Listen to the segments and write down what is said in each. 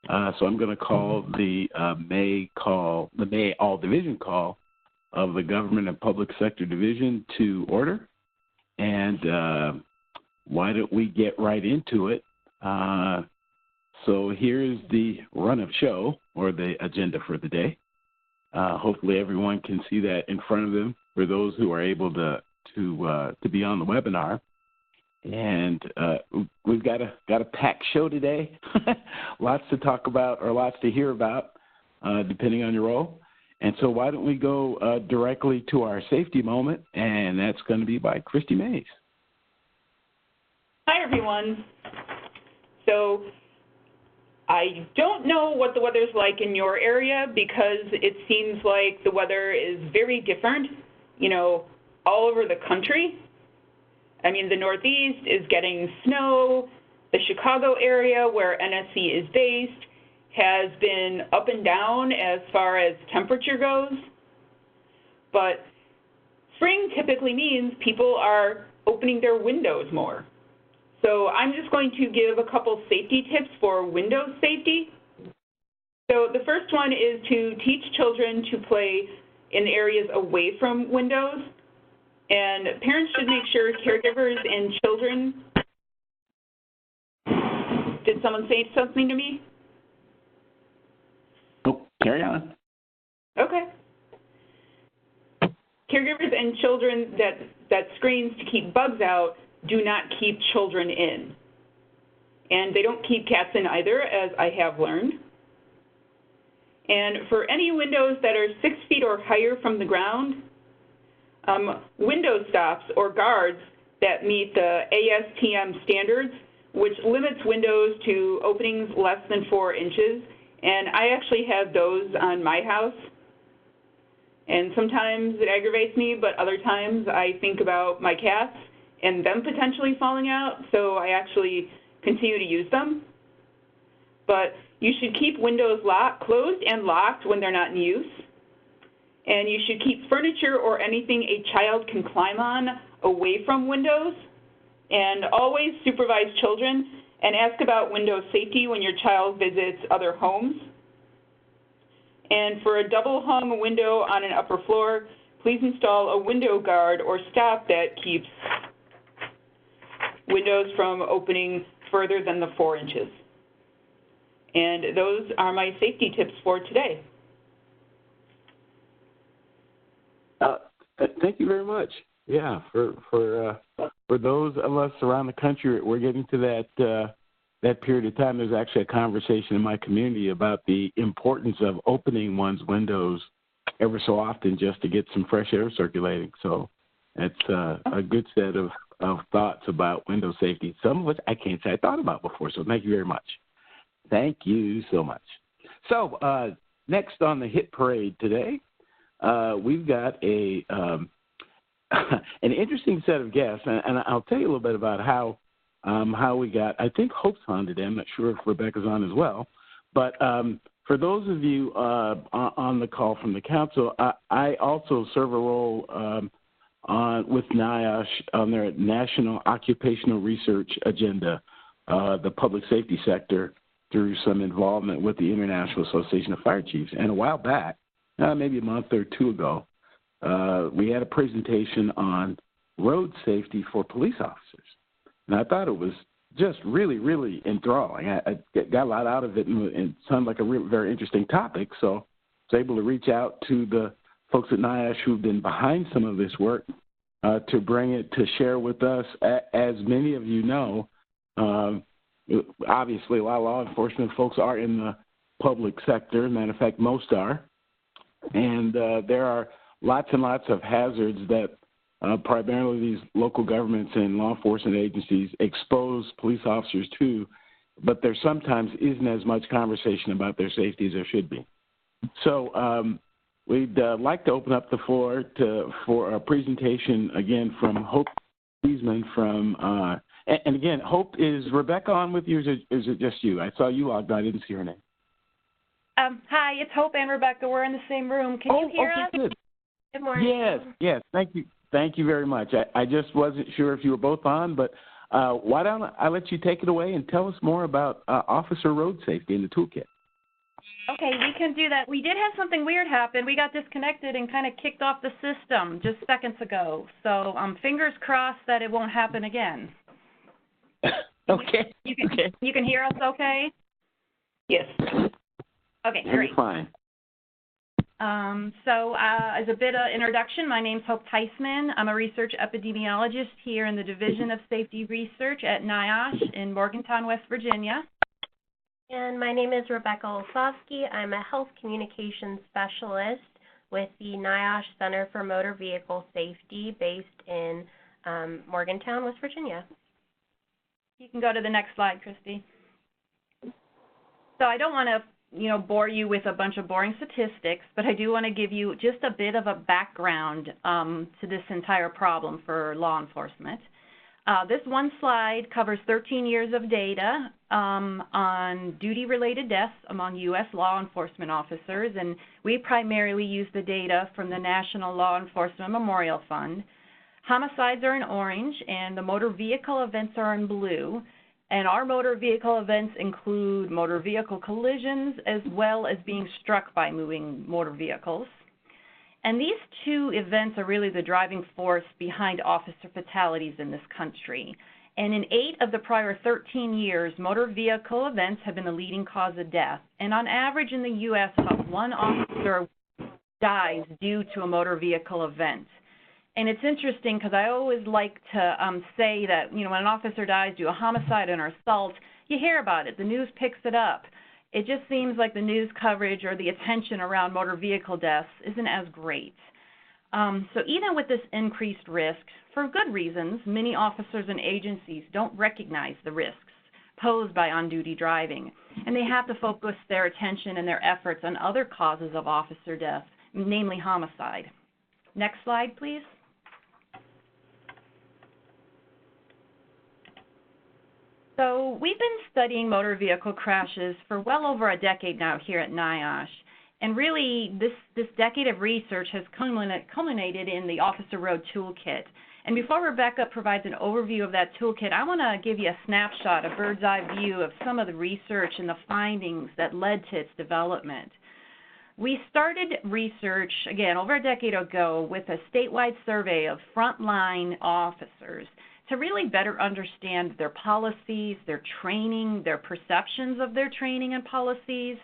So I'm going to call the May all-division call of the Government and Public Sector Division to order. And why don't we get right into it? So here's the run of show, or the agenda for the day. Hopefully everyone can see that in front of them for those who are able to be on the webinar. And we've got a packed show today. Lots to talk about, or lots to hear about, depending on your role. And so why don't we go directly to our safety moment, and that's going to be by Christy Mays. Hi, everyone. So I don't know what the weather's like in your area, because it seems like the weather is very different, all over the country. I mean, the Northeast is getting snow. The Chicago area, where NSC is based, has been up and down as far as temperature goes. But spring typically means people are opening their windows more. So I'm just going to give a couple safety tips for window safety. So the first one is to teach children to play in areas away from windows. And parents should make sure caregivers and children. Did someone say something to me? Oh, carry on. Okay. Caregivers and children that screens to keep bugs out do not keep children in. And they don't keep cats in either, as I have learned. And for any windows that are 6 feet or higher from the ground, window stops or guards that meet the ASTM standards, which limits windows to openings less than 4 inches. And I actually have those on my house. And sometimes it aggravates me, but other times I think about my cats and them potentially falling out, so I actually continue to use them. But you should keep windows closed and locked when they're not in use. And you should keep furniture or anything a child can climb on away from windows. And always supervise children and ask about window safety when your child visits other homes. And for a double hung window on an upper floor, please install a window guard or stop that keeps windows from opening further than the 4 inches. And those are my safety tips for today. Thank you very much. Yeah, for those of us around the country, we're getting to that period of time. There's actually a conversation in my community about the importance of opening one's windows ever so often just to get some fresh air circulating. So it's a good set of thoughts about window safety, some of which I can't say I thought about before. So thank you very much. Thank you so much. So next on the hit parade today, we've got an interesting set of guests, and I'll tell you a little bit about how we got. I think Hope's on today. I'm not sure if Rebecca's on as well. But for those of you on the call from the council, I also serve a role with NIOSH on their National Occupational Research Agenda, the public safety sector, through some involvement with the International Association of Fire Chiefs. And a while back, maybe a month or two ago, we had a presentation on road safety for police officers. And I thought it was just really, really enthralling. I got a lot out of it, and it sounded like a very interesting topic. So I was able to reach out to the folks at NIOSH who've been behind some of this work to bring it to share with us. As many of you know, obviously a lot of law enforcement folks are in the public sector. Matter of fact, most are. And there are lots and lots of hazards that primarily these local governments and law enforcement agencies expose police officers to, but there sometimes isn't as much conversation about their safety as there should be. So we'd like to open up the floor for a presentation again from Hope Wiesman from, and again, Hope, is Rebecca on with you, or is it just you? I saw you logged on, I didn't see her name. Hi, it's Hope and Rebecca. We're in the same room. Can you hear us? Good. Good morning. Yes, thank you. Thank you very much. I just wasn't sure if you were both on, but why don't I let you take it away and tell us more about officer road safety in the toolkit. Okay, we can do that. We did have something weird happen. We got disconnected and kind of kicked off the system just seconds ago. So fingers crossed that it won't happen again. Okay. You can hear us okay? Yes. Okay, You're great. fine. As a bit of introduction, my name's Hope Theismann. I'm a research epidemiologist here in the Division of Safety Research at NIOSH in Morgantown, West Virginia. And my name is Rebecca Olsovsky. I'm a health communications specialist with the NIOSH Center for Motor Vehicle Safety based in Morgantown, West Virginia. You can go to the next slide, Christy. So I don't want to bore you with a bunch of boring statistics, but I do want to give you just a bit of a background to this entire problem for law enforcement. This one slide covers 13 years of data on duty-related deaths among U.S. law enforcement officers, and we primarily use the data from the National Law Enforcement Memorial Fund. Homicides are in orange, and the motor vehicle events are in blue. And our motor vehicle events include motor vehicle collisions as well as being struck by moving motor vehicles. And these two events are really the driving force behind officer fatalities in this country. And in 8 of the prior 13 years, motor vehicle events have been the leading cause of death. And on average in the U.S., about 1 officer dies due to a motor vehicle event. And it's interesting because I always like to say that, when an officer dies due to a homicide or an assault, you hear about it. The news picks it up. It just seems like the news coverage or the attention around motor vehicle deaths isn't as great. So even with this increased risk, for good reasons, many officers and agencies don't recognize the risks posed by on-duty driving, and they have to focus their attention and their efforts on other causes of officer death, namely homicide. Next slide, please. So we've been studying motor vehicle crashes for well over a decade now here at NIOSH. And really, this decade of research has culminated in the Officer Road Toolkit. And before Rebecca provides an overview of that toolkit, I want to give you a snapshot, a bird's eye view of some of the research and the findings that led to its development. We started research, again, over a decade ago with a statewide survey of frontline officers to really better understand their policies, their training, their perceptions of their training and policies,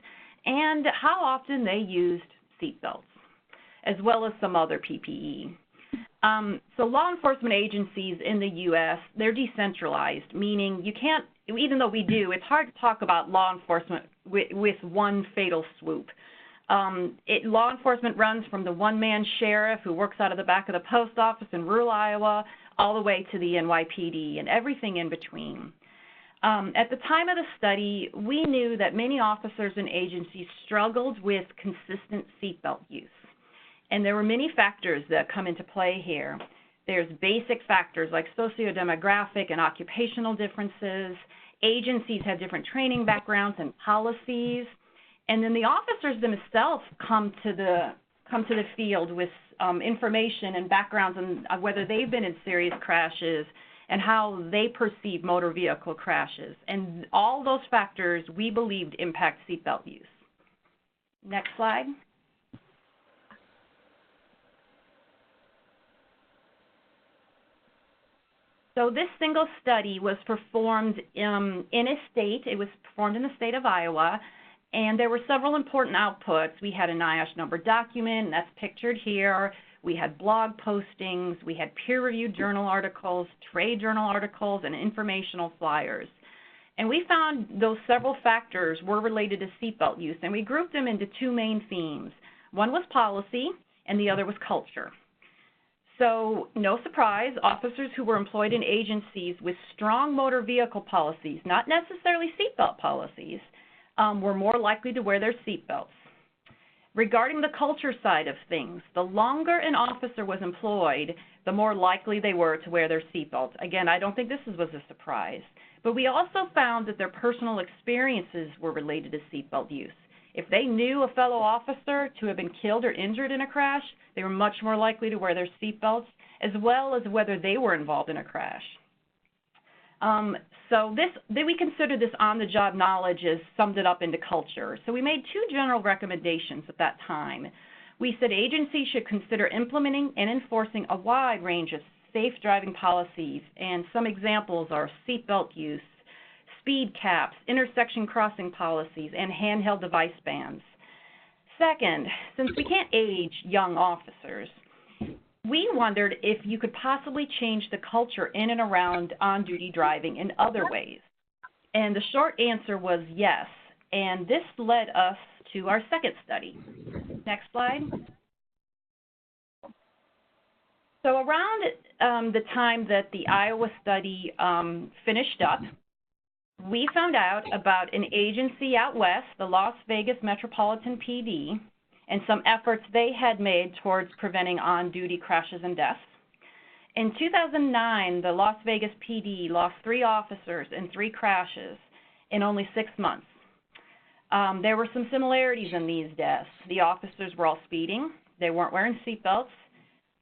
and how often they used seatbelts, as well as some other PPE. So law enforcement agencies in the U.S., they're decentralized, meaning you can't, even though we do, it's hard to talk about law enforcement with one fatal swoop. Law enforcement runs from the one-man sheriff who works out of the back of the post office in rural Iowa all the way to the NYPD and everything in between. At the time of the study, we knew that many officers and agencies struggled with consistent seatbelt use. And there were many factors that come into play here. There's basic factors like sociodemographic and occupational differences. Agencies have different training backgrounds and policies. And then the officers themselves come to the field with information and backgrounds on whether they've been in serious crashes and how they perceive motor vehicle crashes. And all those factors, we believed, impact seatbelt use. Next slide. So this single study was performed in a state. It was performed in the state of Iowa. And there were several important outputs. We had a NIOSH number document, and that's pictured here. We had blog postings. We had peer-reviewed journal articles, trade journal articles, and informational flyers. And we found those several factors were related to seatbelt use, and we grouped them into 2 main themes. One was policy, and the other was culture. So, no surprise, officers who were employed in agencies with strong motor vehicle policies, not necessarily seatbelt policies, were more likely to wear their seatbelts. Regarding the culture side of things, the longer an officer was employed, the more likely they were to wear their seatbelt. Again, I don't think this was a surprise. But we also found that their personal experiences were related to seatbelt use. If they knew a fellow officer to have been killed or injured in a crash, they were much more likely to wear their seatbelts, as well as whether they were involved in a crash. So we consider this on-the-job knowledge as summed it up into culture. So we made two general recommendations at that time. We said agencies should consider implementing and enforcing a wide range of safe driving policies, and some examples are seatbelt use, speed caps, intersection crossing policies, and handheld device bans. Second, since we can't age young officers, we wondered if you could possibly change the culture in and around on-duty driving in other ways. And the short answer was yes, and this led us to our second study. Next slide. So around the time that the Iowa study finished up, we found out about an agency out west, the Las Vegas Metropolitan PD, and some efforts they had made towards preventing on-duty crashes and deaths. In 2009, the Las Vegas PD lost 3 officers in 3 crashes in only 6 months. There were some similarities in these deaths. The officers were all speeding. They weren't wearing seatbelts.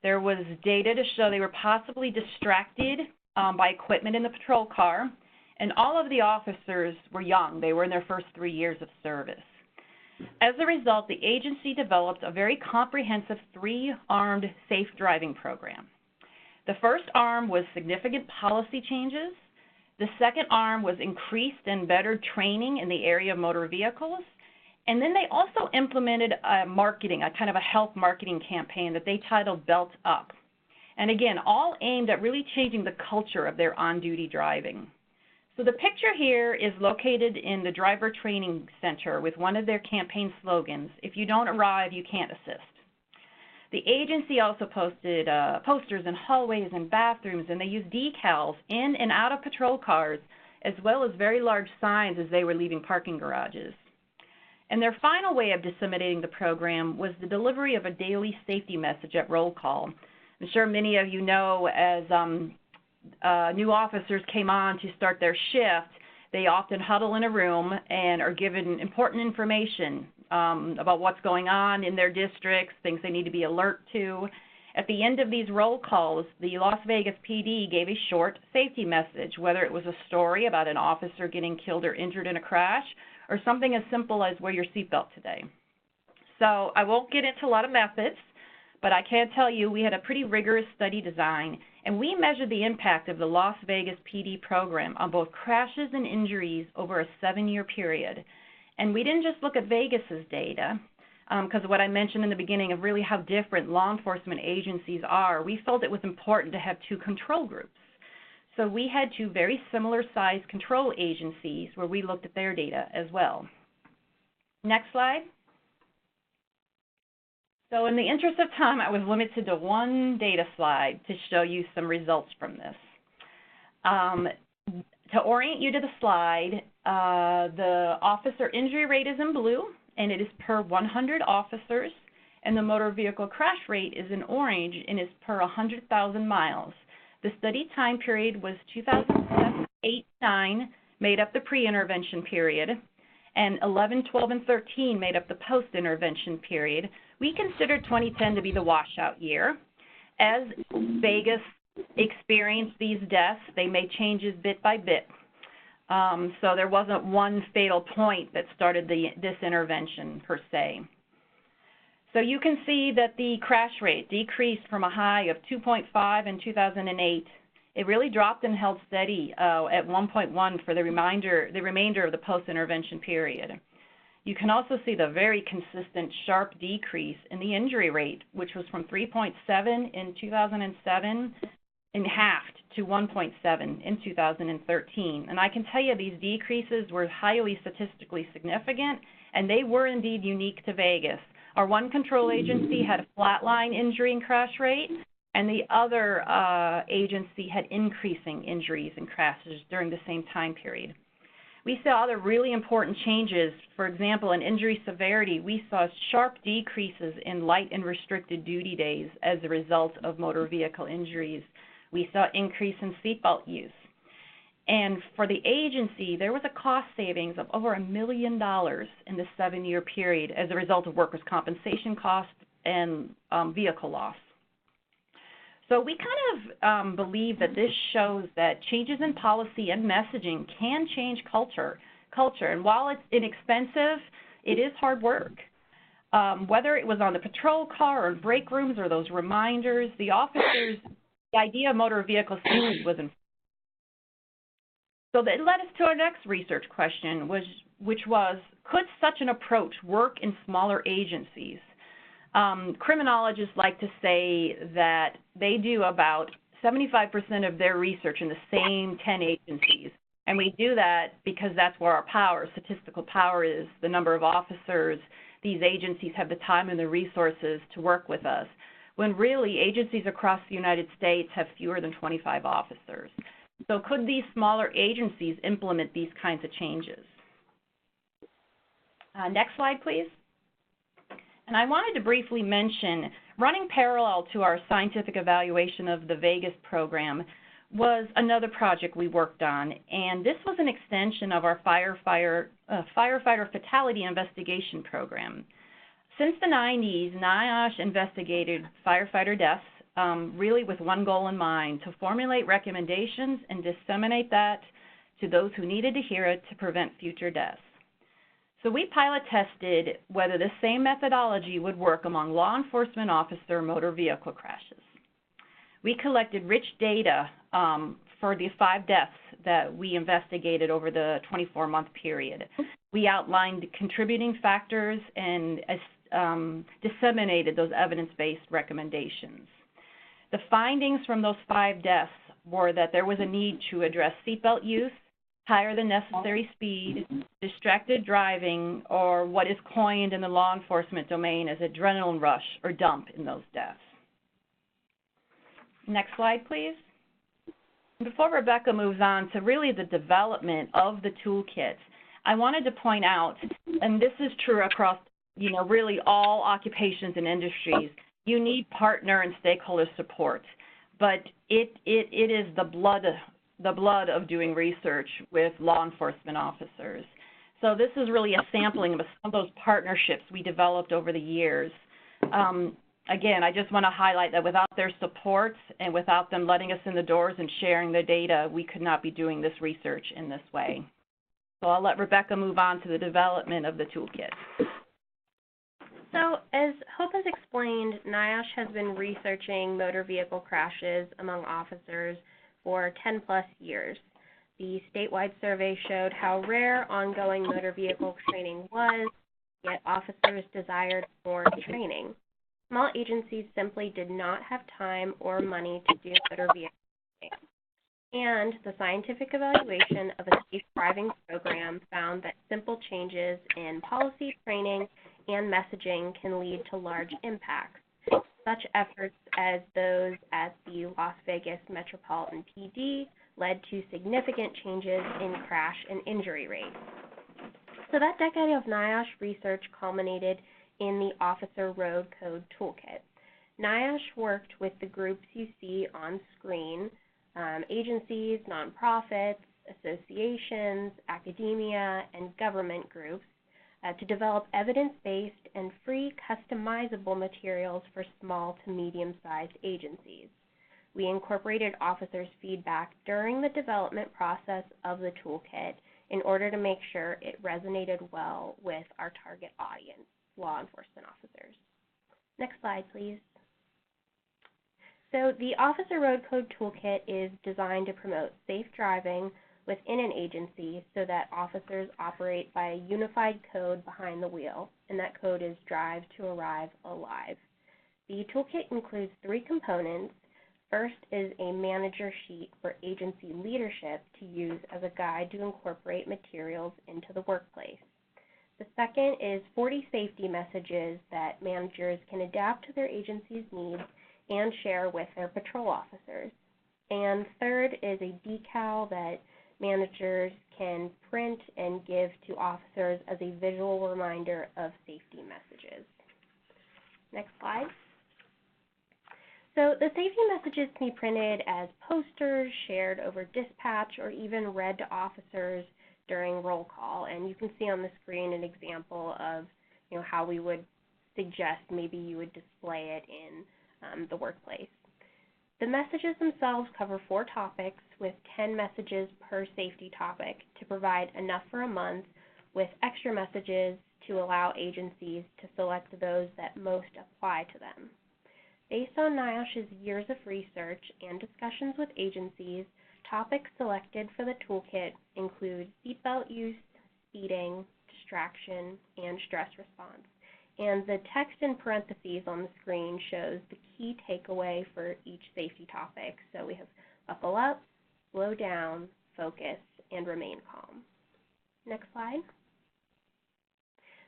There was data to show they were possibly distracted by equipment in the patrol car, and all of the officers were young. They were in their first 3 years of service. As a result, the agency developed a very comprehensive 3-armed safe driving program. The first arm was significant policy changes. The second arm was increased and better training in the area of motor vehicles. And then they also implemented a kind of a health marketing campaign that they titled Belt Up. And again, all aimed at really changing the culture of their on-duty driving. So the picture here is located in the driver training center with one of their campaign slogans, "If you don't arrive, you can't assist." The agency also posted posters in hallways and bathrooms, and they used decals in and out of patrol cars, as well as very large signs as they were leaving parking garages. And their final way of disseminating the program was the delivery of a daily safety message at roll call. I'm sure many of you know as new officers came on to start their shift, they often huddle in a room and are given important information about what's going on in their districts, things they need to be alert to. At the end of these roll calls, the Las Vegas PD gave a short safety message, whether it was a story about an officer getting killed or injured in a crash, or something as simple as wear your seatbelt today. So I won't get into a lot of methods, but I can tell you we had a pretty rigorous study design, and we measured the impact of the Las Vegas PD program on both crashes and injuries over a 7-year period. And we didn't just look at Vegas's data, because of what I mentioned in the beginning of really how different law enforcement agencies are. We felt it was important to have 2 control groups. So we had 2 very similar sized control agencies where we looked at their data as well. Next slide. So in the interest of time, I was limited to 1 data slide to show you some results from this. To orient you to the slide, the officer injury rate is in blue, and it is per 100 officers, and the motor vehicle crash rate is in orange and is per 100,000 miles. The study time period was 2007, 8, 9, made up the pre-intervention period, and 11, 12, and 13 made up the post-intervention period. We considered 2010 to be the washout year. As Vegas experienced these deaths, they made changes bit by bit. So there wasn't one fatal point that started this intervention per se. So you can see that the crash rate decreased from a high of 2.5 in 2008. It really dropped and held steady at 1.1 for the remainder of the post-intervention period. You can also see the very consistent sharp decrease in the injury rate, which was from 3.7 in 2007 and halved to 1.7 in 2013. And I can tell you these decreases were highly statistically significant, and they were indeed unique to Vegas. Our one control agency had a flatline injury and crash rate, and the other agency had increasing injuries and crashes during the same time period. We saw other really important changes. For example, in injury severity, we saw sharp decreases in light and restricted duty days as a result of motor vehicle injuries. We saw increase in seatbelt use. And for the agency, there was a cost savings of over $1 million in the 7-year period as a result of workers' compensation costs and vehicle loss. So we kind of believe that this shows that changes in policy and messaging can change culture. And while it's inexpensive, it is hard work. Whether it was on the patrol car or in break rooms or those reminders, the idea of motor vehicle safety was important. So that led us to our next research question, which was, could such an approach work in smaller agencies? Criminologists like to say that they do about 75% of their research in the same 10 agencies. And we do that because that's where our statistical power is, the number of officers. These agencies have the time and the resources to work with us, when really agencies across the United States have fewer than 25 officers. So could these smaller agencies implement these kinds of changes? Next slide, please. And I wanted to briefly mention, running parallel to our scientific evaluation of the Vegas program was another project we worked on, and this was an extension of our firefighter fatality investigation program. Since the 90s, NIOSH investigated firefighter deaths really with one goal in mind, to formulate recommendations and disseminate that to those who needed to hear it to prevent future deaths. So we pilot tested whether the same methodology would work among law enforcement officer motor vehicle crashes. We collected rich data for the 5 deaths that we investigated over the 24-month period. We outlined contributing factors and disseminated those evidence-based recommendations. The findings from those 5 deaths were that there was a need to address seatbelt use, higher than necessary speed, distracted driving, or what is coined in the law enforcement domain as adrenaline rush or dump in those deaths. Next slide, please. Before Rebecca moves on to really the development of the toolkit, I wanted to point out, and this is true across, really all occupations and industries, you need partner and stakeholder support, but it is the blood of doing research with law enforcement officers. So this is really a sampling of some of those partnerships we developed over the years. Again, I just want to highlight that without their support and without them letting us in the doors and sharing their data, we could not be doing this research in this way. So I'll let Rebecca move on to the development of the toolkit. So, as Hope has explained, NIOSH has been researching motor vehicle crashes among officers for 10-plus years. The statewide survey showed how rare ongoing motor vehicle training was, yet officers desired more training. Small agencies simply did not have time or money to do motor vehicle training. And the scientific evaluation of a safe driving program found that simple changes in policy, training, and messaging can lead to large impacts. Such efforts as those at the Las Vegas Metropolitan PD led to significant changes in crash and injury rates. So that decade of NIOSH research culminated in the Officer Road Code Toolkit. NIOSH worked with the groups you see on screen, agencies, nonprofits, associations, academia, and government groups, to develop evidence-based and free customizable materials for small to medium-sized agencies. We incorporated officers' feedback during the development process of the toolkit in order to make sure it resonated well with our target audience, law enforcement officers. Next slide, please. So the Officer Road Code Toolkit is designed to promote safe driving within an agency so that officers operate by a unified code behind the wheel, and that code is Drive to Arrive Alive. The toolkit includes 3 components. First is a manager sheet for agency leadership to use as a guide to incorporate materials into the workplace. The second is 40 safety messages that managers can adapt to their agency's needs and share with their patrol officers. And third is a decal that managers can print and give to officers as a visual reminder of safety messages. Next slide. So the safety messages can be printed as posters, shared over dispatch, or even read to officers during roll call. And you can see on the screen an example of how we would suggest maybe you would display it in the workplace. The messages themselves cover 4 topics with 10 messages per safety topic to provide enough for a month, with extra messages to allow agencies to select those that most apply to them. Based on NIOSH's years of research and discussions with agencies, topics selected for the toolkit include seatbelt use, speeding, distraction, and stress response. And the text in parentheses on the screen shows the key takeaway for each safety topic. So we have buckle up, slow down, focus, and remain calm. Next slide.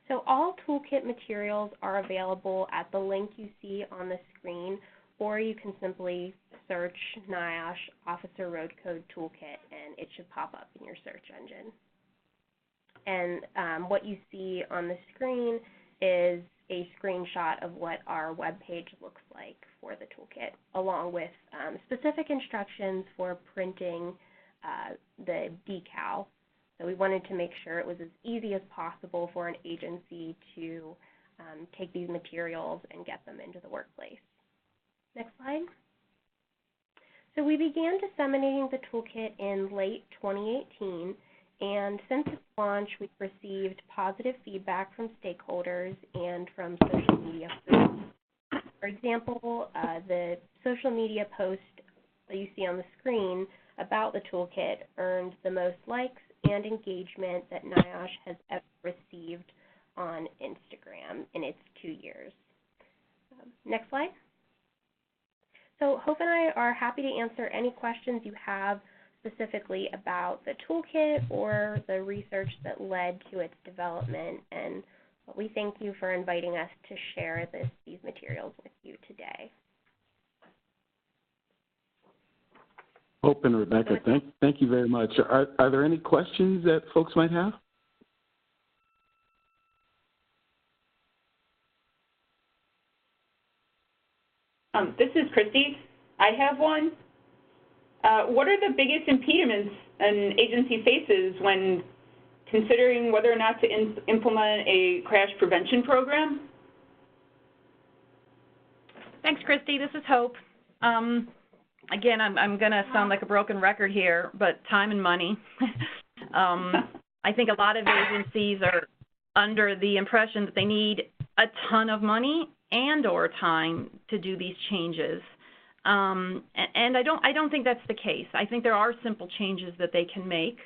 So all toolkit materials are available at the link you see on the screen, or you can simply search NIOSH Officer Road Code Toolkit, and it should pop up in your search engine. And what you see on the screen is a screenshot of what our web page looks like for the toolkit, along with specific instructions for printing the decal. So we wanted to make sure it was as easy as possible for an agency to take these materials and get them into the workplace. Next slide. So we began disseminating the toolkit in late 2018, and since its launch, we've received positive feedback from stakeholders and from social media groups. For example, the social media post that you see on the screen about the toolkit earned the most likes and engagement that NIOSH has ever received on Instagram in its 2 years. Next slide. So Hope and I are happy to answer any questions you have specifically about the toolkit or the research that led to its development, and we thank you for inviting us to share these materials with you today. Hope and Rebecca, thank you very much. Are there any questions that folks might have? This is Christy. I have one. What are the biggest impediments an agency faces when considering whether or not to implement a crash prevention program? Thanks, Christy. This is Hope. Again, I'm going to sound like a broken record here, but time and money. I think a lot of agencies are under the impression that they need a ton of money and or time to do these changes. And I don't think that's the case. I think there are simple changes that they can make.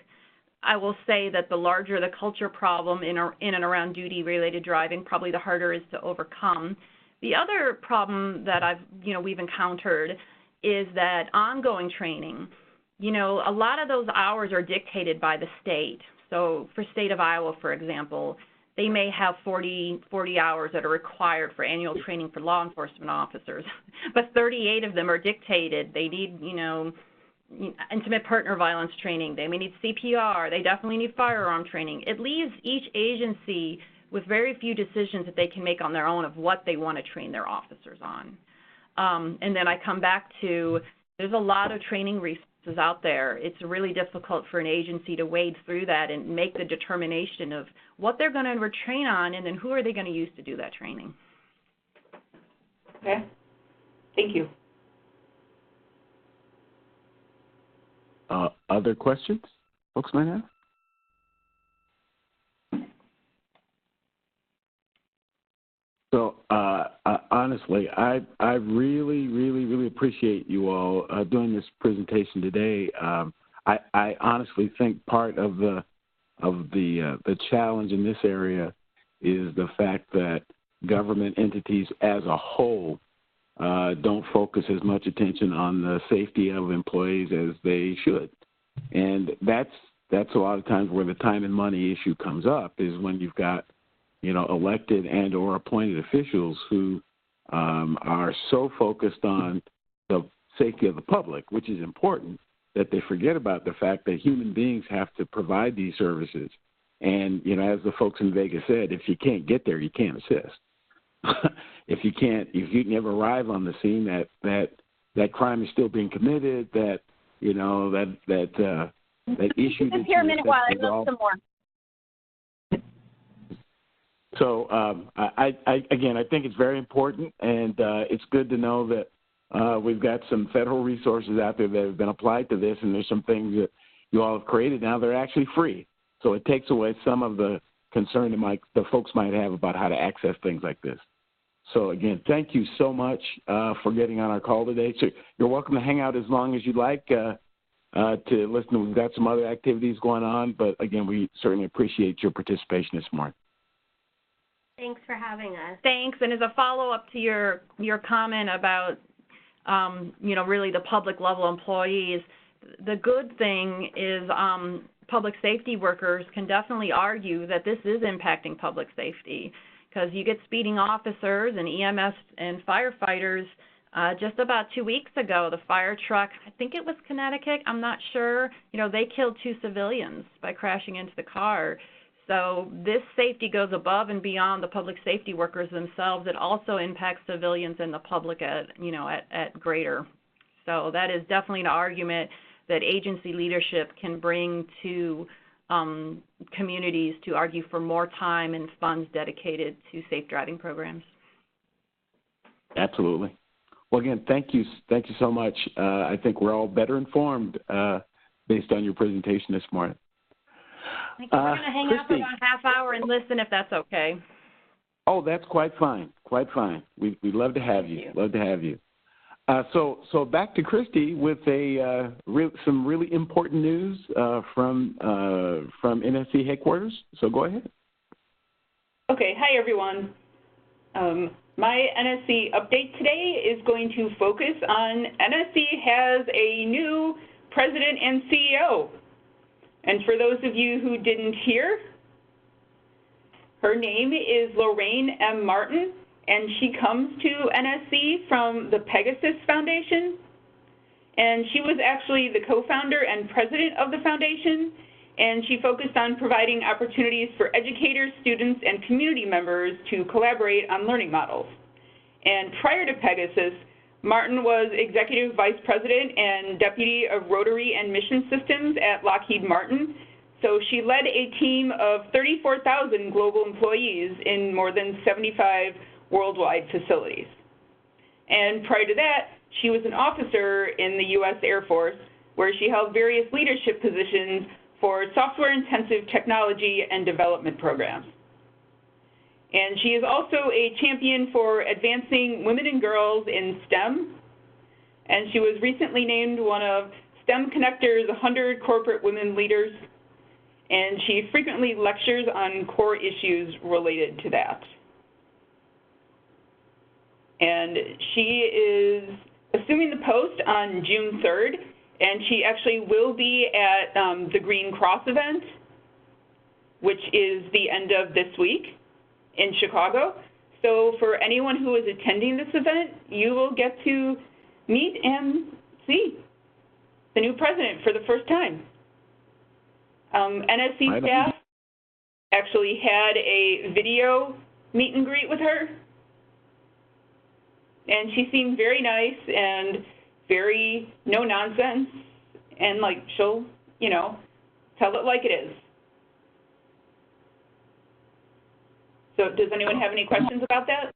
I will say that the larger the culture problem in and around duty-related driving, probably the harder it is to overcome. The other problem that we've encountered is that ongoing training. A lot of those hours are dictated by the state. So for state of Iowa, for example, they may have 40 hours that are required for annual training for law enforcement officers, but 38 of them are dictated. They need, intimate partner violence training. They may need CPR. They definitely need firearm training. It leaves each agency with very few decisions that they can make on their own of what they want to train their officers on. And then I come back to there's a lot of training resources out there. It's really difficult for an agency to wade through that and make the determination of what they're going to retrain on and then who are they going to use to do that training. Okay. Thank you. Other questions folks might have? So honestly, I really, really, really appreciate you all doing this presentation today. I honestly think part of the challenge in this area is the fact that government entities as a whole don't focus as much attention on the safety of employees as they should, and that's a lot of times where the time and money issue comes up is when you've got elected and or appointed officials who are so focused on the safety of the public, which is important, that they forget about the fact that human beings have to provide these services. And, as the folks in Vegas said, if you can't get there, you can't assist. if you never arrive on the scene, that crime is still being committed, that issue. Just here a minute while I look some more. So I think it's very important, and it's good to know We've got some federal resources out there that have been applied to this, and there's some things that you all have created now that are actually free. So it takes away some of the concern that the folks might have about how to access things like this. So, again, thank you so much for getting on our call today. So you're welcome to hang out as long as you'd like to listen. We've got some other activities going on, but, again, we certainly appreciate your participation this morning. Thanks for having us. Thanks. And as a follow-up to your comment about, really the public level employees, the good thing is public safety workers can definitely argue that this is impacting public safety, because you get speeding officers and EMS and firefighters. Just about 2 weeks ago, the fire truck, I think it was Connecticut, I'm not sure, they killed 2 civilians by crashing into the car. So this safety goes above and beyond the public safety workers themselves. It also impacts civilians and the public at greater. So that is definitely an argument that agency leadership can bring to communities to argue for more time and funds dedicated to safe driving programs. Absolutely. Well, again, thank you so much. I think we're all better informed based on your presentation this morning. We're going to hang out for about a half hour and listen if that's okay. Oh, that's quite fine. Quite fine. We'd love to have you. Love to have you. So back to Christy with some really important news from NSC headquarters. So go ahead. Okay. Hi, everyone. My NSC update today is going to focus on NSC has a new president and CEO. And for those of you who didn't hear, her name is Lorraine M. Martin, and she comes to NSC from the Pegasus Foundation. And she was actually the co-founder and president of the foundation, and she focused on providing opportunities for educators, students, and community members to collaborate on learning models. And prior to Pegasus, Martin was Executive Vice President and Deputy of Rotary and Mission Systems at Lockheed Martin. So she led a team of 34,000 global employees in more than 75 worldwide facilities. And prior to that, she was an officer in the U.S. Air Force, where she held various leadership positions for software-intensive technology and development programs. And she is also a champion for advancing women and girls in STEM. And she was recently named one of STEM Connector's 100 Corporate Women Leaders. And she frequently lectures on core issues related to that. And she is assuming the post on June 3rd. And she actually will be at the Green Cross event, which is the end of this week in Chicago. So for anyone who is attending this event, you will get to meet and see the new president for the first time. NSC staff actually had a video meet and greet with her, and she seemed very nice and very no nonsense, and like she'll, tell it like it is. So does anyone have any questions about that?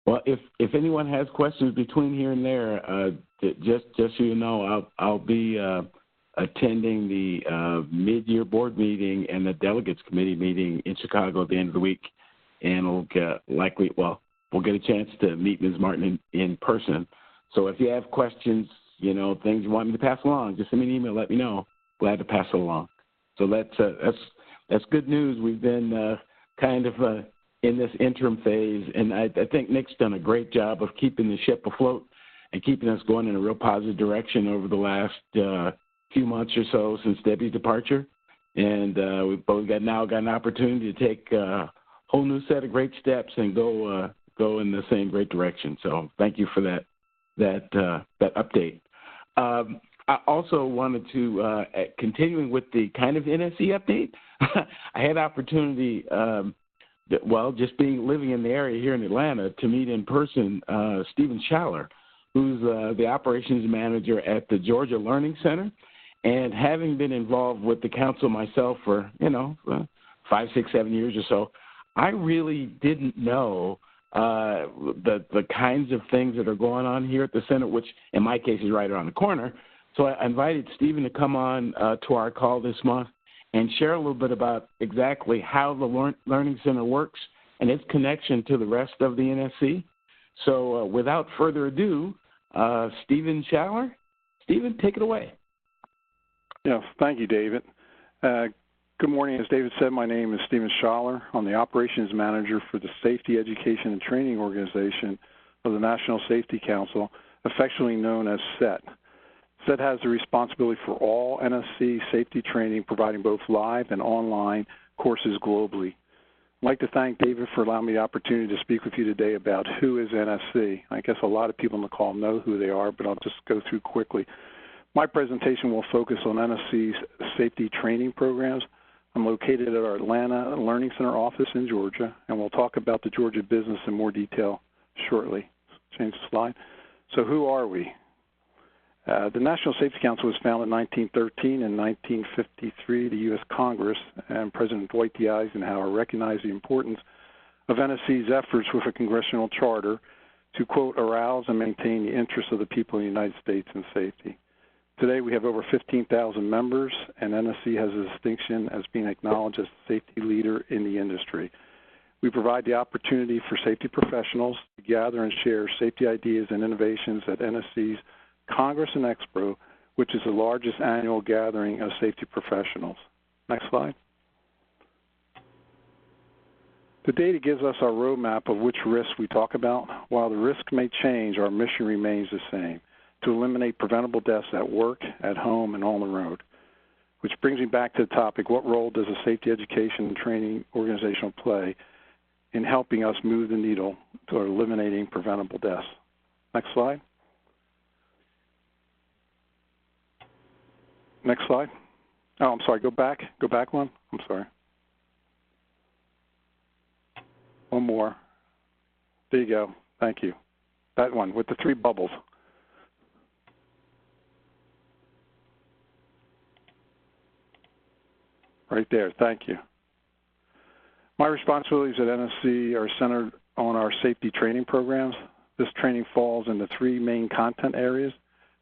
Well, if anyone has questions between here and there, just so you know, I'll be attending the mid-year board meeting and the delegates committee meeting in Chicago at the end of the week, and we'll get a chance to meet Ms. Martin in person. So if you have questions, things you want me to pass along, just send me an email, let me know. Glad to pass it along. So that's good news. We've been kind of in this interim phase, and I think Nick's done a great job of keeping the ship afloat and keeping us going in a real positive direction over the last few months or so since Debbie's departure. And we've both now got an opportunity to take a whole new set of great steps and go in the same great direction. So thank you for that update. I also wanted to, continuing with the kind of NSC update, I had opportunity, just living in the area here in Atlanta, to meet in person Stephen Schaller, who's the operations manager at the Georgia Learning Center. And having been involved with the council myself for, 5, 6, 7 years or so, I really didn't know the kinds of things that are going on here at the center, which in my case is right around the corner. So I invited Stephen to come on to our call this month and share a little bit about exactly how the Learning Center works and its connection to the rest of the NSC. So without further ado, Stephen Schaller. Stephen, take it away. Yes, thank you, David. Good morning. As David said, my name is Stephen Schaller. I'm the Operations Manager for the Safety Education and Training Organization of the National Safety Council, affectionately known as SET. SET has the responsibility for all NSC safety training, providing both live and online courses globally. I'd like to thank David for allowing me the opportunity to speak with you today about who is NSC. I guess a lot of people on the call know who they are, but I'll just go through quickly. My presentation will focus on NSC's safety training programs. I'm located at our Atlanta Learning Center office in Georgia, and we'll talk about the Georgia business in more detail shortly. Change the slide. So who are we? The National Safety Council was founded in 1913 and 1953. The U.S. Congress and President Dwight D. Eisenhower recognized the importance of NSC's efforts with a congressional charter to, quote, arouse and maintain the interests of the people of the United States in safety. Today, we have over 15,000 members, and NSC has a distinction as being acknowledged as a safety leader in the industry. We provide the opportunity for safety professionals to gather and share safety ideas and innovations at NSC's Congress and Expo, which is the largest annual gathering of safety professionals. Next slide. The data gives us our roadmap of which risks we talk about. While the risk may change, our mission remains the same: to eliminate preventable deaths at work, at home, and on the road. Which brings me back to the topic: what role does a safety education and training organization play in helping us move the needle toward eliminating preventable deaths? Next slide. Next slide. Oh, I'm sorry, go back one. I'm sorry. One more. There you go. Thank you. That one with the three bubbles. Right there. Thank you. My responsibilities at NSC are centered on our safety training programs. This training falls into three main content areas: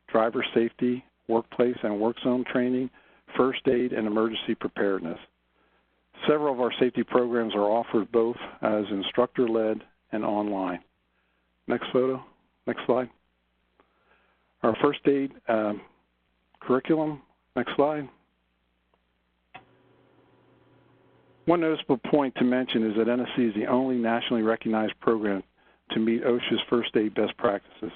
driver safety, workplace and work zone training, first aid, and emergency preparedness. Several of our safety programs are offered both as instructor-led and online. Next photo. Next slide. Our first aid curriculum. Next slide. One noticeable point to mention is that NSC is the only nationally recognized program to meet OSHA's first aid best practices.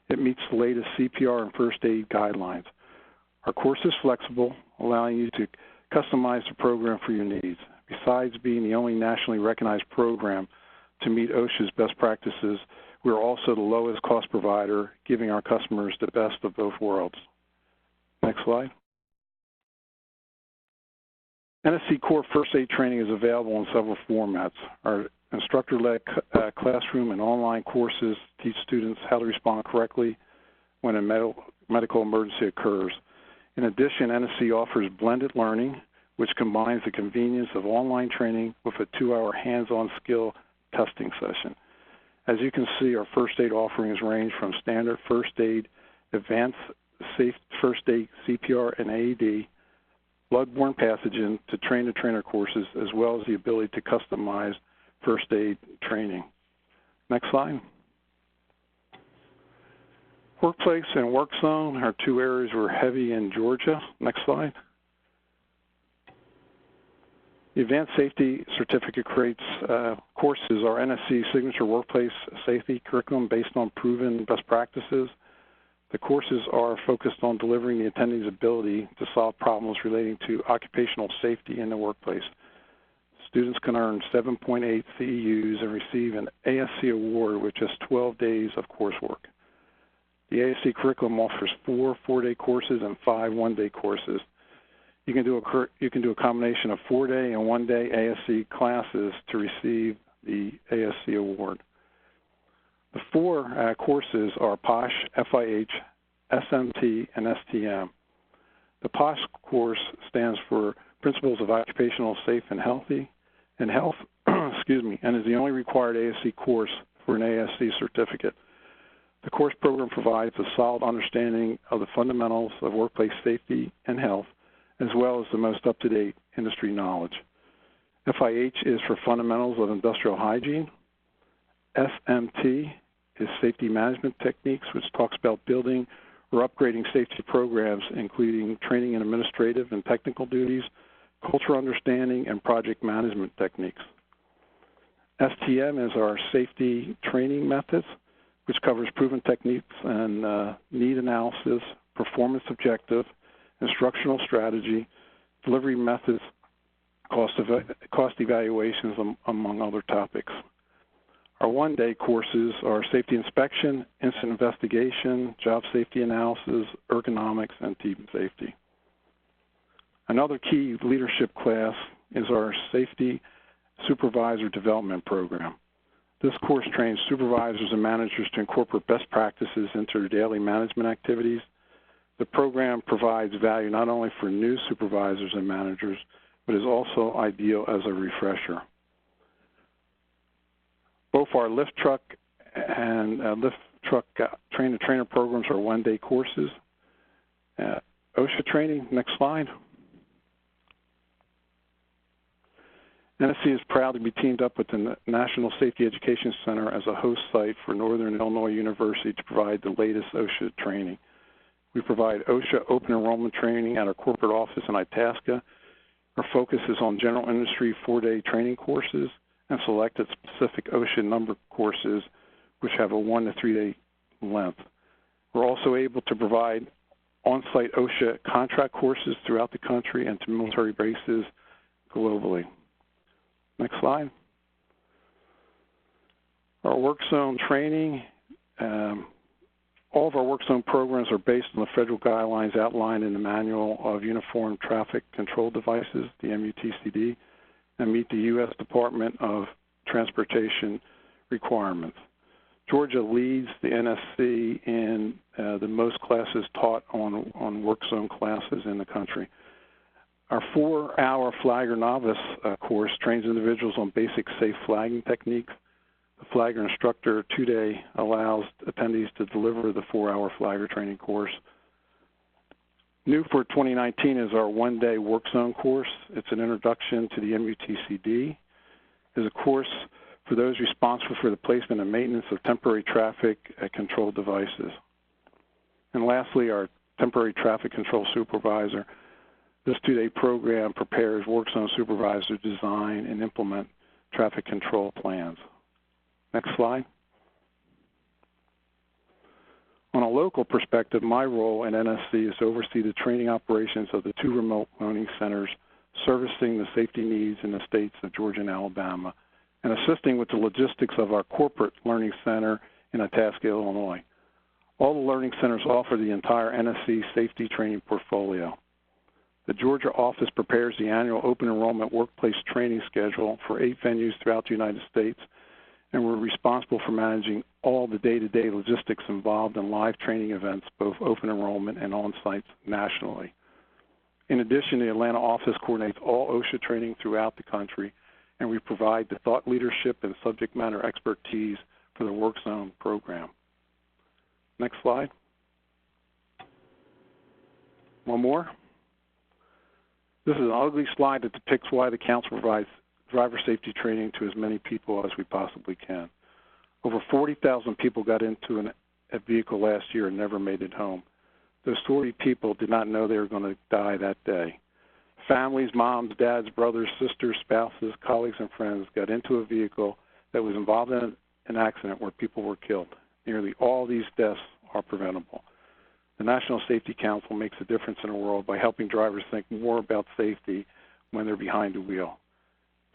It meets the latest CPR and first aid guidelines. Our course is flexible, allowing you to customize the program for your needs. Besides being the only nationally recognized program to meet OSHA's best practices, we are also the lowest cost provider, giving our customers the best of both worlds. Next slide. NSC Core First Aid training is available in several formats. Our instructor-led classroom and online courses teach students how to respond correctly when a medical emergency occurs. In addition, NSC offers blended learning, which combines the convenience of online training with a 2-hour hands-on skill testing session. As you can see, our first aid offerings range from standard first aid, advanced safe first aid, CPR and AED, bloodborne pathogen to trainer courses, as well as the ability to customize first aid training. Next slide. Workplace and work zone are two areas we're heavy in Georgia. Next slide. The Advanced Safety Certificate creates courses, our NSC Signature Workplace Safety Curriculum based on proven best practices. The courses are focused on delivering the attendee's ability to solve problems relating to occupational safety in the workplace. Students can earn 7.8 CEUs and receive an ASC award with just 12 days of coursework. The ASC curriculum offers 4 4-day courses and 5 1-day courses. You can do a combination of 4-day and 1-day ASC classes to receive the ASC award. The 4 courses are POSH, FIH, SMT, and STM. The POSH course stands for Principles of Occupational Safe and Health, and is the only required ASC course for an ASC certificate. The course program provides a solid understanding of the fundamentals of workplace safety and health, as well as the most up-to-date industry knowledge. FIH is for Fundamentals of Industrial Hygiene. SMT is Safety Management Techniques, which talks about building or upgrading safety programs, including training in administrative and technical duties, cultural understanding, and project management techniques. STM is our Safety Training Methods, which covers proven techniques and need analysis, performance objective, instructional strategy, delivery methods, cost evaluations, among other topics. Our one-day courses are safety inspection, incident investigation, job safety analysis, ergonomics, and team safety. Another key leadership class is our Safety Supervisor Development Program. This course trains supervisors and managers to incorporate best practices into their daily management activities. The program provides value not only for new supervisors and managers, but is also ideal as a refresher. Both our lift truck and lift truck trainer programs are one-day courses. OSHA training, next slide. NSC is proud to be teamed up with the National Safety Education Center as a host site for Northern Illinois University to provide the latest OSHA training. We provide OSHA open enrollment training at our corporate office in Itasca. Our focus is on general industry 4-day training courses and selected specific OSHA number courses, which have a 1 to 3 day length. We're also able to provide on-site OSHA contract courses throughout the country and to military bases globally. Next slide. Our work zone training. All of our work zone programs are based on the federal guidelines outlined in the Manual of Uniform Traffic Control Devices, the MUTCD, and meet the U.S. Department of Transportation requirements. Georgia leads the NSC in the most classes taught on work zone classes in the country. Our 4-hour Flagger Novice course trains individuals on basic safe flagging techniques. The Flagger Instructor 2-day allows attendees to deliver the 4-hour Flagger training course. New for 2019 is our 1-day work zone course. It's an introduction to the MUTCD. It's a course for those responsible for the placement and maintenance of temporary traffic control devices. And lastly, our temporary traffic control supervisor. This 2-day program prepares work zone supervisors to design and implement traffic control plans. Next slide. On a local perspective, my role in NSC is to oversee the training operations of the 2 remote learning centers servicing the safety needs in the states of Georgia and Alabama, and assisting with the logistics of our corporate learning center in Itasca, Illinois. All the learning centers offer the entire NSC safety training portfolio. The Georgia office prepares the annual open enrollment workplace training schedule for 8 venues throughout the United States, and we're responsible for managing all the day-to-day logistics involved in live training events, both open enrollment and on-sites nationally. In addition, the Atlanta office coordinates all OSHA training throughout the country, and we provide the thought leadership and subject matter expertise for the Work Zone program. Next slide. One more. This is an ugly slide that depicts why the council provides driver safety training to as many people as we possibly can. Over 40,000 people got into a vehicle last year and never made it home. Those 40 people did not know they were going to die that day. Families, moms, dads, brothers, sisters, spouses, colleagues, and friends got into a vehicle that was involved in an accident where people were killed. Nearly all these deaths are preventable. The National Safety Council makes a difference in the world by helping drivers think more about safety when they're behind the wheel.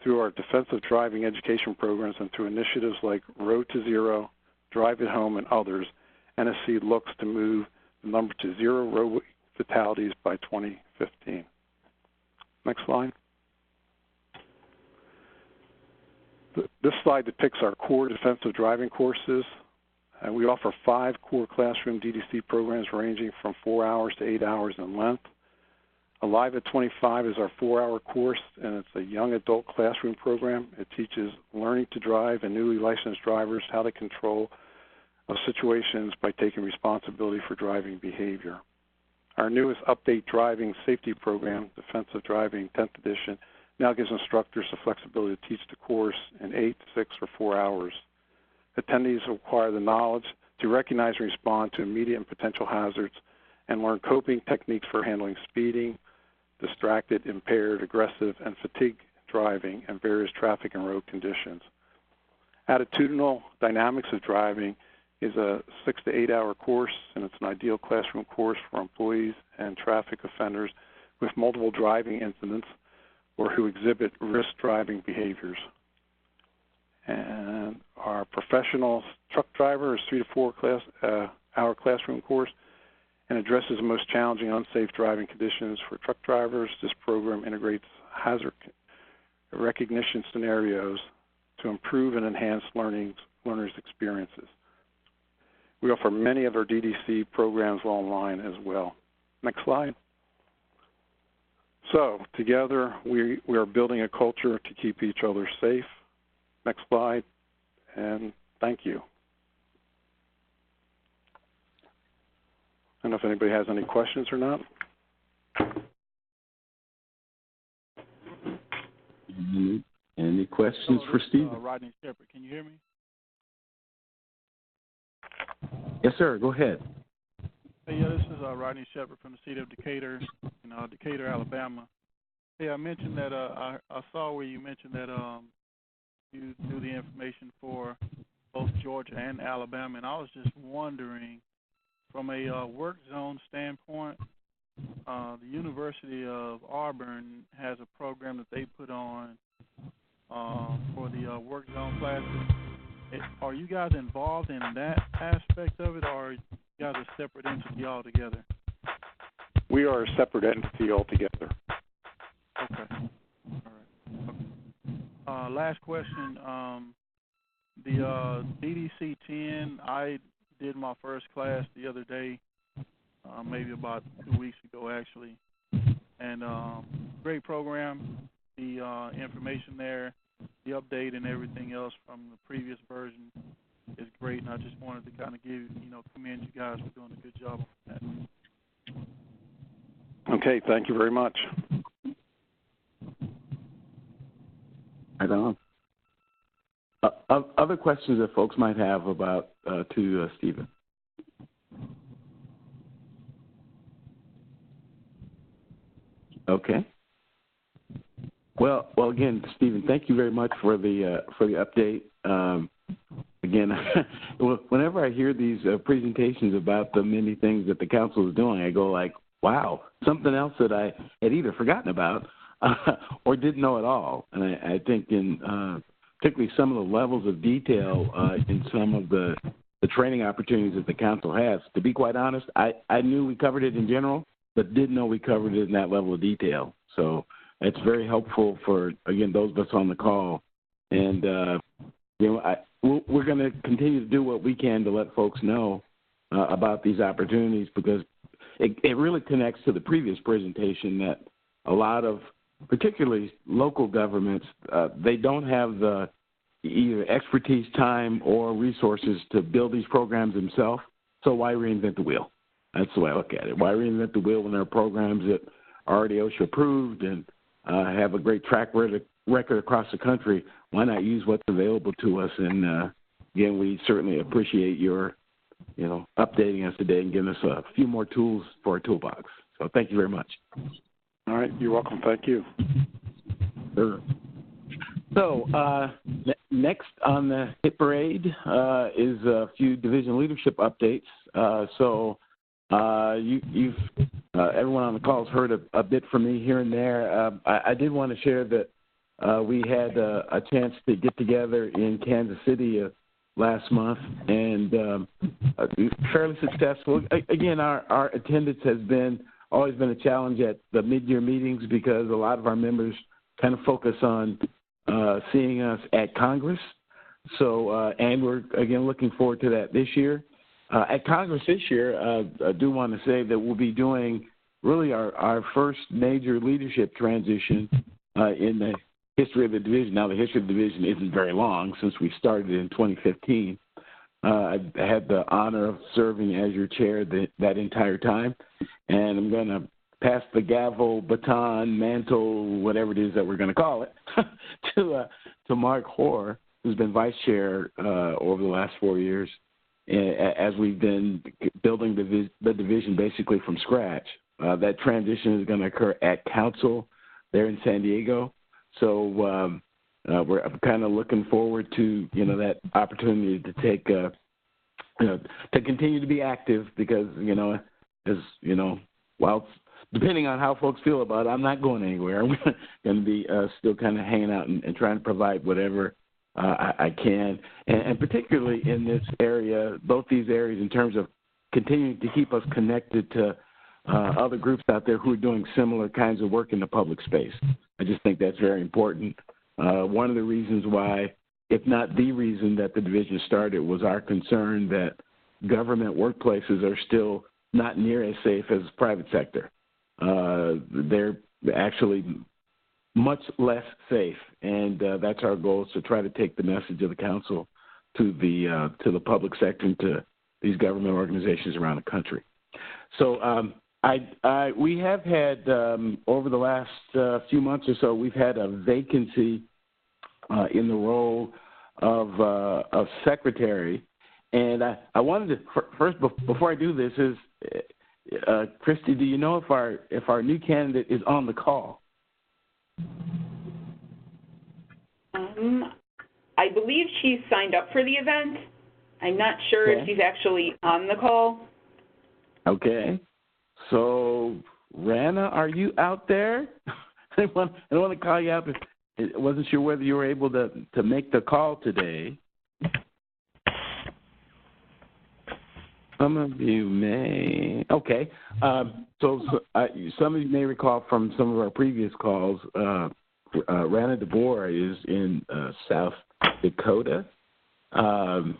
Through our defensive driving education programs and through initiatives like Road to Zero, Drive at Home, and others, NSC looks to move the number to 0 road fatalities by 2015. Next slide. This slide depicts our core defensive driving courses. We offer 5 core classroom DDC programs ranging from 4 hours to 8 hours in length. Alive at 25 is our 4-hour course, and it's a young adult classroom program. It teaches learning to drive and newly licensed drivers how to control situations by taking responsibility for driving behavior. Our newest update driving safety program, Defensive Driving 10th edition, now gives instructors the flexibility to teach the course in 8, 6, or 4 hours. Attendees acquire the knowledge to recognize and respond to immediate and potential hazards and learn coping techniques for handling speeding, distracted, impaired, aggressive, and fatigued driving and various traffic and road conditions. Attitudinal Dynamics of Driving is a 6 to 8 hour course, and it's an ideal classroom course for employees and traffic offenders with multiple driving incidents or who exhibit risk driving behaviors. And our professional truck driver is 3 to 4 hour classroom course and addresses the most challenging unsafe driving conditions for truck drivers. This program integrates hazard recognition scenarios to improve and enhance learners' experiences. We offer many of our DDC programs online as well. Next slide. So together we are building a culture to keep each other safe. Next slide, and thank you. I don't know if anybody has any questions or not. Any questions for Steve? Rodney Shepard, can you hear me? Yes, sir. Go ahead. Hey, yeah, this is Rodney Shepard from the city of Decatur, in Decatur, Alabama. Hey, I mentioned that I saw where you mentioned that you do the information for both Georgia and Alabama, and I was just wondering, from a work zone standpoint, the University of Auburn has a program that they put on for the work zone classes. Are you guys involved in that aspect of it, or are you guys a separate entity altogether? We are a separate entity altogether. Okay. All right. Okay. Last question. The DDC-10, I did my first class the other day, maybe about 2 weeks ago, actually. And great program. The information there, the update and everything else from the previous version is great, and I just wanted to kind of commend you guys for doing a good job on that. Okay, thank you very much. Right on. Other questions that folks might have about to Stephen? Okay. Well, again, Stephen, thank you very much for the update. Again, whenever I hear these presentations about the many things that the council is doing, I go like, wow, something else that I had either forgotten about or didn't know at all. And I think in particularly some of the levels of detail in some of the training opportunities that the council has. To be quite honest, I knew we covered it in general, but didn't know we covered it in that level of detail. So it's very helpful for, again, those of us on the call. And, we're going to continue to do what we can to let folks know about these opportunities, because it really connects to the previous presentation that a lot of, particularly local governments, they don't have the either expertise, time, or resources to build these programs themselves. So why reinvent the wheel? That's the way I look at it. Why reinvent the wheel when there are programs that are already OSHA approved and have a great track record across the country? Why not use what's available to us? And again, we certainly appreciate your, updating us today and giving us a few more tools for our toolbox. So thank you very much. All right, you're welcome. Thank you. Sure. So next on the hit parade is a few division leadership updates. You've everyone on the call has heard a bit from me here and there. I did want to share that we had a chance to get together in Kansas City last month, and fairly successful. Again, our attendance has always been a challenge at the mid-year meetings, because a lot of our members kind of focus on seeing us at Congress. So, and we're, again, looking forward to that this year. At Congress this year, I do want to say that we'll be doing really our first major leadership transition in the history of the division. Now, the history of the division isn't very long since we started in 2015. I had the honor of serving as your chair that entire time, and I'm going to pass the gavel, baton, mantle, whatever it is that we're going to call it, to Mark Hoare, who's been vice chair over the last 4 years, as we've been building the division basically from scratch. That transition is going to occur at council there in San Diego. So we're kind of looking forward to, that opportunity to take, to continue to be active because, while depending on how folks feel about it, I'm not going anywhere. I'm going to be still kind of hanging out and trying to provide whatever I can, and particularly in this area, both these areas in terms of continuing to keep us connected to other groups out there who are doing similar kinds of work in the public space. I just think that's very important. One of the reasons why, if not the reason that the division started, was our concern that government workplaces are still not near as safe as private sector. They're actually much less safe, and that's our goal, is to try to take the message of the council to the public sector and to these government organizations around the country. So we have had, over the last few months or so, we've had a vacancy in the role of secretary, and I wanted to first, before I do this, Christy, do you know if our new candidate is on the call? I believe she's signed up for the event. I'm not sure if she's actually on the call. Okay. So, Rana, are you out there? I don't want to call you out, but I wasn't sure whether you were able to make the call today. Some of you may. Okay. So some of you may recall from some of our previous calls, Rana DeBoer is in South Dakota. I'm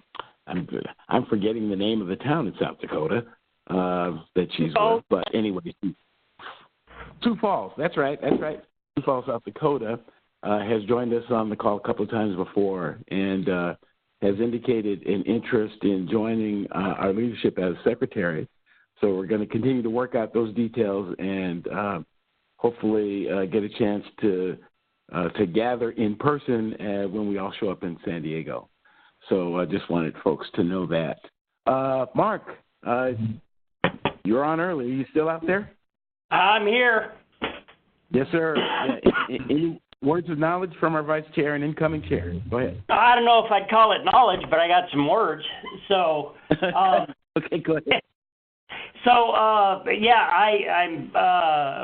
forgetting the name of the town in South Dakota that she's with. But anyway, Sioux Falls. That's right. Sioux Falls, South Dakota has joined us on the call a couple of times before, and has indicated an interest in joining our leadership as secretary. So we're going to continue to work out those details and hopefully get a chance to gather in person when we all show up in San Diego. So I just wanted folks to know that. Mark, you're on early. Are you still out there? I'm here. Yes, sir. Any words of knowledge from our vice chair and incoming chair? Go ahead. I don't know if I'd call it knowledge, but I got some words. So, okay, go ahead. So, I'm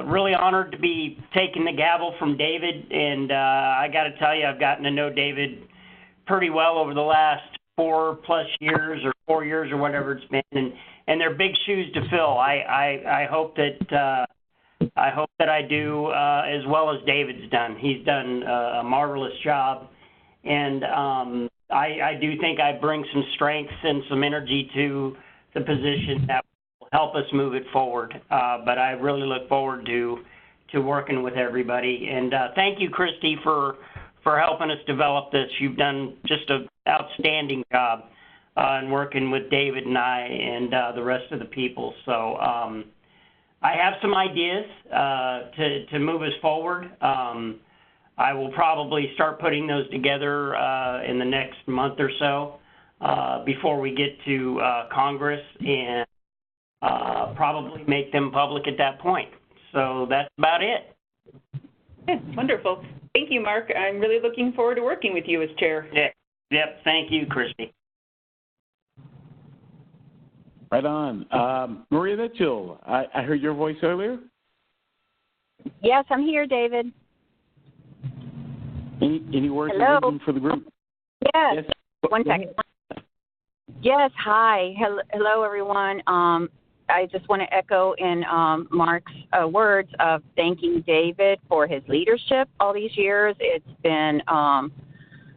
really honored to be taking the gavel from David, and I got to tell you, I've gotten to know David pretty well over the last 4+ years or 4 years or whatever it's been, and they're big shoes to fill. I hope that I do as well as David's done. He's done a marvelous job, and I do think I bring some strengths and some energy to the position that will help us move it forward. But I really look forward to working with everybody. And thank you, Christy, for helping us develop this. You've done just an outstanding job in working with David and I and the rest of the people. So I have some ideas to move us forward. I will probably start putting those together in the next month or so before we get to Congress, and probably make them public at that point. So that's about it. Good. Wonderful. Thank you, Mark. I'm really looking forward to working with you as chair. Yeah. Yep. Thank you, Christy. Right on. Maria Mitchell, I heard your voice earlier. Yes, I'm here, David. Any words Hello. of wisdom for the group? Yes. One second. Yes, hi. Hello, everyone. I just want to echo in Mark's words of thanking David for his leadership all these years. It's been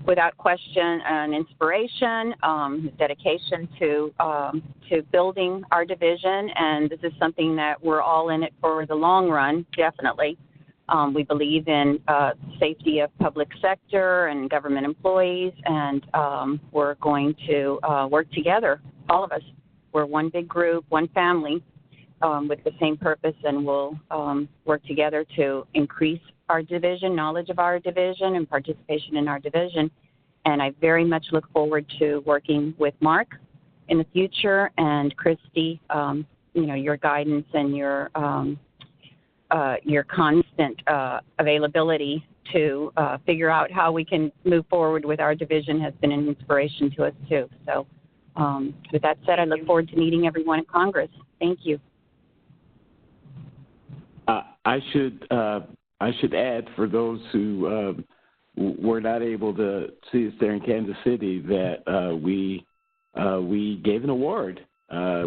without question, an inspiration, his dedication to building our division, and this is something that we're all in it for the long run, definitely. We believe in safety of public sector and government employees, and we're going to work together, all of us. We're one big group, one family, with the same purpose, and we'll work together to increase our division, knowledge of our division, and participation in our division. And I very much look forward to working with Mark in the future, and Christy, your guidance and your constant availability to figure out how we can move forward with our division has been an inspiration to us too. So with that said, I look forward to meeting everyone at Congress. Thank you. I should add, for those who were not able to see us there in Kansas City, that we gave an award.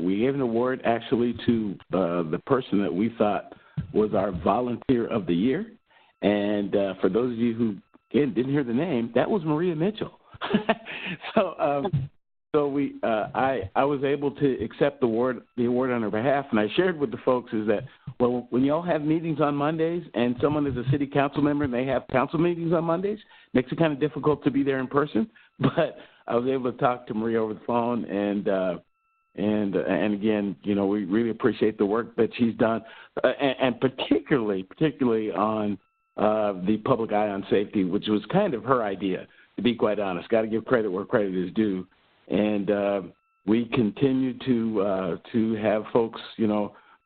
We gave an award actually to the person that we thought was our Volunteer of the Year. And for those of you who, again, didn't hear the name, that was Maria Mitchell. So I was able to accept the award on her behalf, and I shared with the folks is that, well, when y'all have meetings on Mondays and someone is a city council member and they have council meetings on Mondays, it makes it kind of difficult to be there in person. But I was able to talk to Maria over the phone, and again, we really appreciate the work that she's done, and particularly on the public eye on safety, which was kind of her idea, to be quite honest. Got to give credit where credit is due. And we continue to have folks,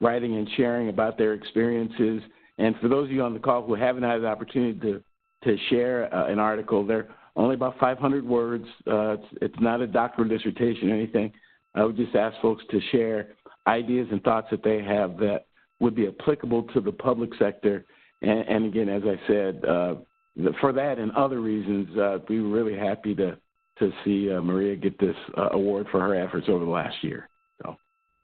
writing and sharing about their experiences. And for those of you on the call who haven't had the opportunity to share an article, they're only about 500 words. It's not a doctoral dissertation or anything. I would just ask folks to share ideas and thoughts that they have that would be applicable to the public sector. And again, as I said, for that and other reasons, we were really happy to see Maria get this award for her efforts over the last year. So,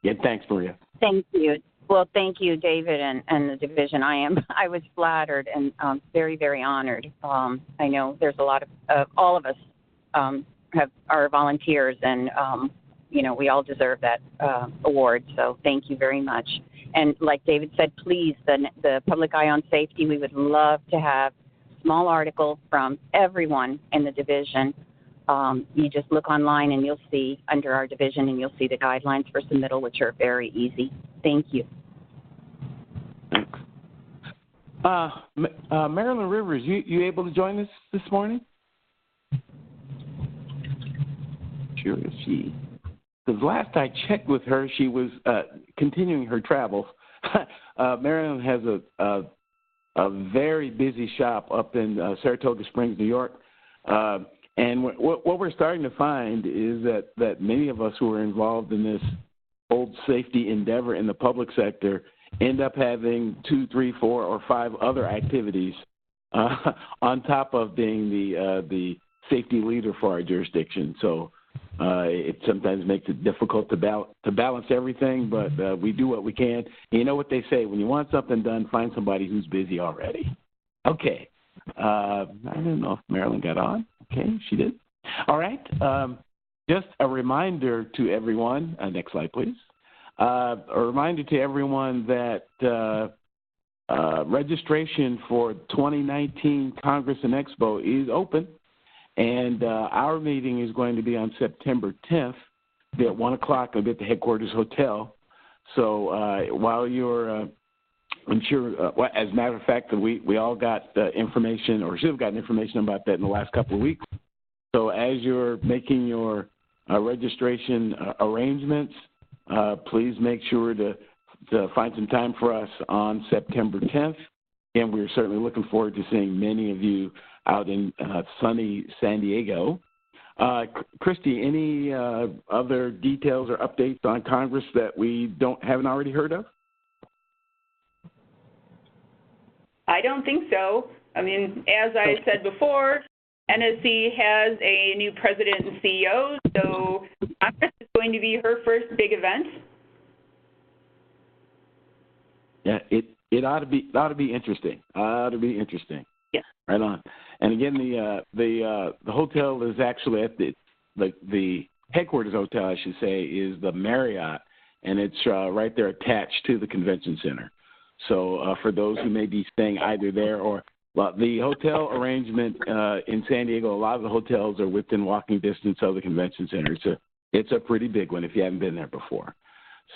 again, thanks, Maria. Thank you. Well, thank you, David, and the division. I was flattered and very, very honored. I know there's a lot of all of us are volunteers, and we all deserve that award. So, thank you very much. And like David said, please, the public eye on safety, we would love to have a small article from everyone in the division. You just look online and you'll see under our division, and you'll see the guidelines for submittal, which are very easy. Thank you. Thanks. Marilyn Rivers, you able to join us this morning? Sure is she. Because last I checked with her, she was continuing her travels. Marilyn has a very busy shop up in Saratoga Springs, New York. And what we're starting to find is that many of us who are involved in this old safety endeavor in the public sector end up having 2, 3, 4, or 5 other activities on top of being the safety leader for our jurisdiction. So it sometimes makes it difficult to balance everything, but we do what we can. And you know what they say, when you want something done, find somebody who's busy already. Okay. I don't know if Marilyn got on. Okay, she did. All right. Just a reminder to everyone. Next slide, please. A reminder to everyone that registration for 2019 Congress and Expo is open, and our meeting is going to be on September 10th. Be at 1 o'clock. It'll be at the headquarters hotel. So while you're I'm sure, as a matter of fact, we all got information, or should have gotten information about that in the last couple of weeks. So as you're making your registration arrangements, please make sure to find some time for us on September 10th. And we're certainly looking forward to seeing many of you out in sunny San Diego. Christy, any other details or updates on Congress that we haven't already heard of? I don't think so. I mean, as I said before, NSC has a new president and CEO, so Congress is going to be her first big event. Yeah, it ought to be interesting. Ought to be interesting. Yeah. Right on. And again, the hotel is actually at the headquarters hotel, I should say, is the Marriott, and it's right there attached to the convention center. So for those who may be staying either there or the hotel arrangement in San Diego, a lot of the hotels are within walking distance of the convention center. It's a pretty big one if you haven't been there before.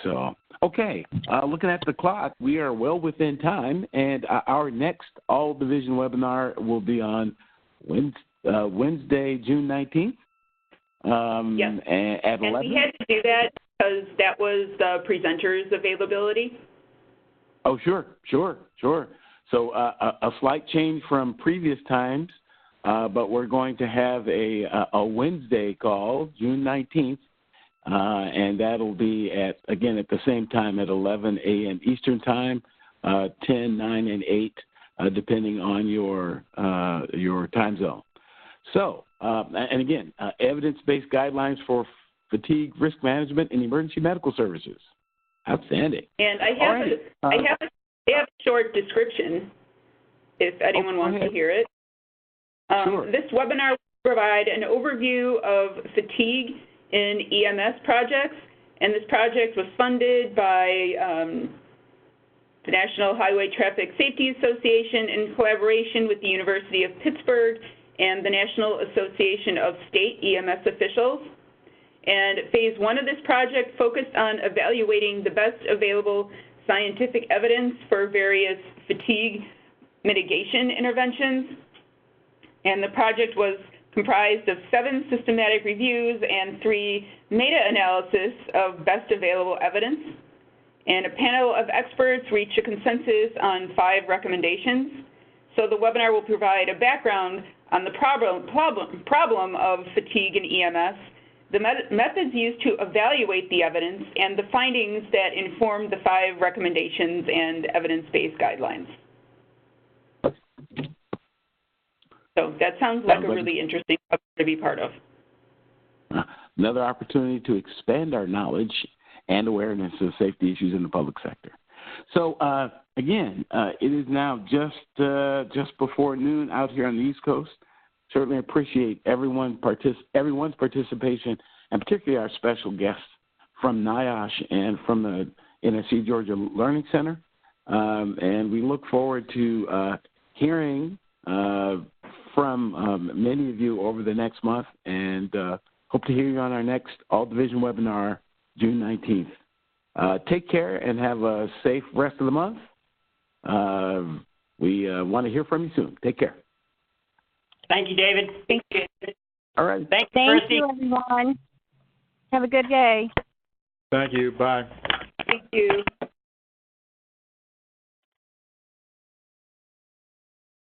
So, okay, looking at the clock, we are well within time, and our next all-division webinar will be on Wednesday, June 19th yes. at 11. And we had to do that because that was the presenter's availability. Oh, sure. So a slight change from previous times, but we're going to have a Wednesday call, June 19th, and that'll be at the same time at 11 a.m. Eastern Time, 10, 9, and 8, depending on your time zone. So, and again, evidence-based guidelines for fatigue risk management in emergency medical services. Outstanding. And I have a short description if anyone wants to hear it. Sure. This webinar will provide an overview of fatigue in EMS projects, and this project was funded by the National Highway Traffic Safety Association in collaboration with the University of Pittsburgh and the National Association of State EMS Officials. And phase 1 of this project focused on evaluating the best available scientific evidence for various fatigue mitigation interventions. And the project was comprised of 7 systematic reviews and 3 meta-analysis of best available evidence. And a panel of experts reached a consensus on 5 recommendations. So the webinar will provide a background on the problem of fatigue in EMS, the methods used to evaluate the evidence, and the findings that inform the 5 recommendations and evidence-based guidelines. So that sounds like a really interesting topic to be part of. Another opportunity to expand our knowledge and awareness of safety issues in the public sector. So again, it is now just before noon out here on the East Coast. Certainly appreciate everyone's participation, and particularly our special guests from NIOSH and from the NSC Georgia Learning Center. And we look forward to hearing from many of you over the next month, and hope to hear you on our next all-division webinar, June 19th. Take care and have a safe rest of the month. We want to hear from you soon. Take care. Thank you, David. Thank you. All right. Thank you, everyone. Have a good day. Thank you. Bye. Thank you.